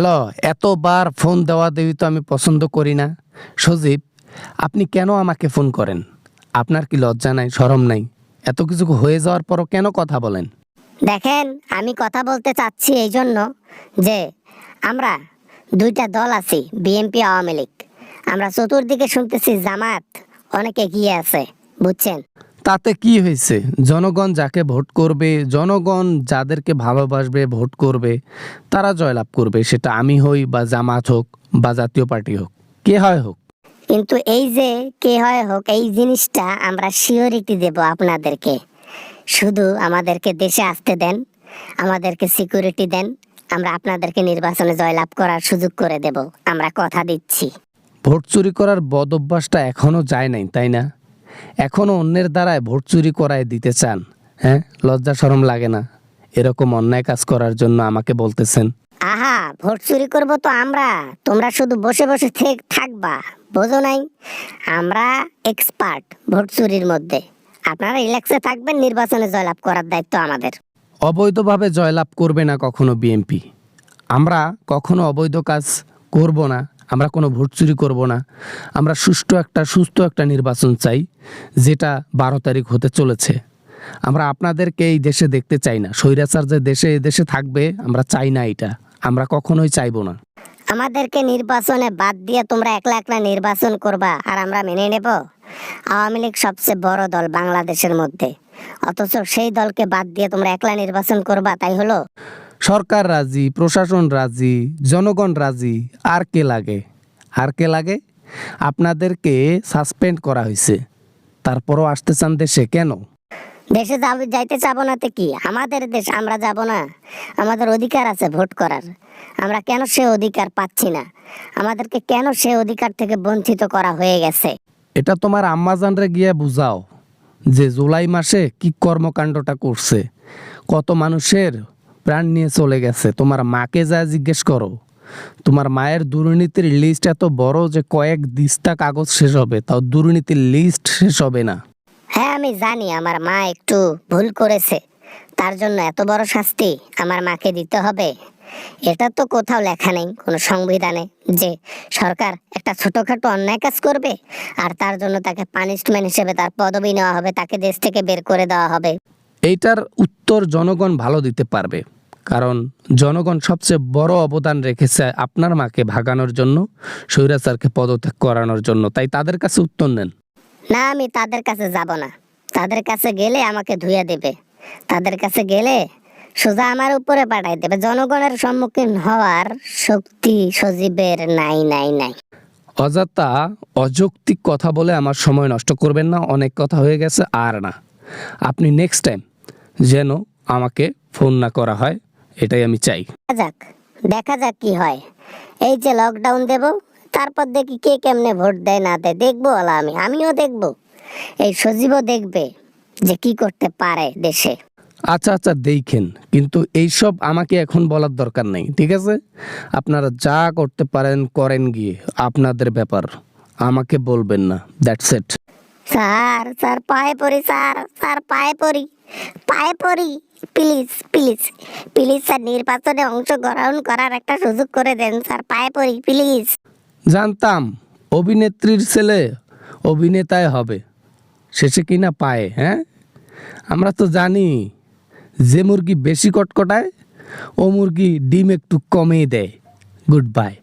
Hello, এতবার phone দেওয়া দেওয়ি তো আমি পছন্দ করি না। সজীব, আপনি কেন আমাকে ফোন করেন? আপনার কি লজ্জা নাই, শরম নাই? এত কিছু হয়ে যাওয়ার পরও কেন কথা বলেন? দেখেন, আমি কথা বলতে চাচ্ছি এই জন্য যে আমরা দুইটা দল আছি, বিএনপি আওয়ামী লীগ। আমরা চতুর্দিকে শুনতেছি জামাত অনেক এগিয়ে আছে, বুঝছেন? তাতে কি হয়েছে? জনগণ যাকে ভোট করবে, জনগণ যাদেরকে ভালোবাসবে ভোট করবে, তারা জয়লাভ করবে। সেটা আমি হই বা জামাত হোক বা জাতীয় পার্টি হোক, কে হয় হোক। কিন্তু এই যে কে হয় হোক, এই জিনিসটা আমরা সিওরিটি দেব আপনাদেরকে। শুধু আমাদেরকে দেশে আসতে দেন, আমাদেরকে সিকিউরিটি দেন, আমরা আপনাদেরকে নির্বাচনে জয়লাভ করার সুযোগ করে দেব, আমরা কথা দিচ্ছি। ভোট চুরি করার বদ অভ্যাসটা এখনো যায় নাই, তাই না? এখনো অন্যের দ্বারায় ভোট চুরি করায় দিতে চান? হ্যাঁ, লজ্জা শরম লাগে না এরকম অন্যায় কাজ করার জন্য আমাকে বলতেছেন? আহা, ভোট চুরি করব তো আমরা, তোমরা শুধু বসে বসে থাকবা, বোঝো নাই? আমরা এক্সপার্ট ভোট চুরির মধ্যে। আপনারা রিল্যাক্সে থাকবেন, নির্বাচনে জয়লাভ করার দায়িত্ব আমাদের। অবৈধভাবে জয়লাভ করবে না কখনো বিএনপি। আমরা কখনো অবৈধ কাজ করব না, আমরা কোনো ভোট চুরি করব না। আমরা সুস্থ একটা নির্বাচন চাই, যেটা 12 তারিখ হতে চলেছে। আমরা আপনাদেরকে এই দেশে দেখতে চাই না। স্বৈরাচার যে দেশে থাকবে, আমরা চাই না এটা। আমরা কখনোই চাইবো না। আমাদেরকে নির্বাচনে বাদ দিয়ে তোমরা একলা একলা নির্বাচন করবা আর আমরা মেনে নেব? আওয়ামী লীগ সবচেয়ে বড় দল বাংলাদেশের মধ্যে, অথচ সেই দলকে বাদ দিয়ে তোমরা একলা নির্বাচন করবা, তাই হলো? সরকার রাজি, প্রশাসন রাজি, জনগণ রাজি, আর কে লাগে? আর কে লাগে? আপনাদেরকে সাসপেন্ড করা হয়েছে, তারপরও আসতে চান দেশে কেন? দেশে যাইতে চাবো না তো কি? আমাদের দেশ, আমরা যাব না? আমাদের অধিকার আছে ভোট করার, আমরা কেন সে অধিকার পাচ্ছি না? আমাদেরকে কেন সে অধিকার থেকে বঞ্চিত করা হয়ে গেছে? এটা তোমার আম্মাজানরে গিয়ে বুঝাও যে জুলাই মাসে কি কর্মকাণ্ডটা করছে, কত মানুষের প্রাণ নিয়ে চলে গেছে। তোমার মাকে যা জিজ্ঞেস করো। তোমার মায়ের দুর্নীতির লিস্ট এত বড় যে কয়েক দিস্তা কাগজ শেষ হবে, তাও দুর্নীতির লিস্ট শেষ হবে না। হ্যাঁ, আমি জানি আমার মা একটু ভুল করেছে, তার জন্য এত বড় শাস্তি আমার মাকে দিতে হবে? এটা তো কোথাও লেখা নেই কোনো সংবিধানে যে সরকার একটা ছোটখাটো অন্যায় কাজ করবে আর তার জন্য তাকে পানিশমেন্ট হিসেবে তার পদবি নেওয়া হবে, তাকে দেশ থেকে বের করে দেওয়া হবে। এইটার উত্তর জনগণ ভালো দিতে পারবে, কারণ জনগণ সবচেয়ে বড় অবদান রেখেছে আপনার মাকে ভাগানোর জন্য, স্বৈরাচারকে পদত্যাগ করানোর জন্য। তাই তাদের কাছে উত্তর নেন। না, আমি তাদের কাছে যাব না। তাদের কাছে গেলে আমাকে ধুইয়া দেবে, তাদের কাছে গেলে সোজা আমার উপরে পাঠাই দেবে। জনগণের সম্মুখীন হওয়ার শক্তি সজীবের নাই নাই নাই। অযথা অযৌক্তিক কথা বলে আমার সময় নষ্ট করবেন না। অনেক কথা হয়ে গেছে, আর না। আপনি নেক্সট টাইম যেন আমাকে ফোন না করা হয়, এটাই আমি চাই। দেখা যাক কি হয়। এই যে লকডাউন দেব, তারপর দেখি কে কেমনে ভোট দেয় না দেয়, দেখবো। আমিও দেখবো, এই সজীবও দেখবে যে কি করতে পারে দেশে। আচ্ছা দেখেন, কিন্তু এইসব আমাকে এখন বলার দরকার নেই, ঠিক আছে? আপনারা যা করতে পারেন করেন গিয়ে, আপনাদের ব্যাপার, আমাকে বলবেন না। That's it. স্যার পায়ে পড়ি, স্যার পায়ে পড়ি, প্লিজ প্লিজ প্লিজ স্যার, নির্বাচনে অংশগ্রহণ করার একটা সুযোগ করে দেন স্যার, পায়ে পড়ি প্লিজ। জানতাম অভিনেত্রীর ছেলে অভিনেতায় হবে, শেষে কিনা পায়ে। হ্যাঁ, আমরা তো জানি যে মুরগি বেশি কটকটায় ও মুরগি ডিম একটু কমিয়ে দেয়। Good bye.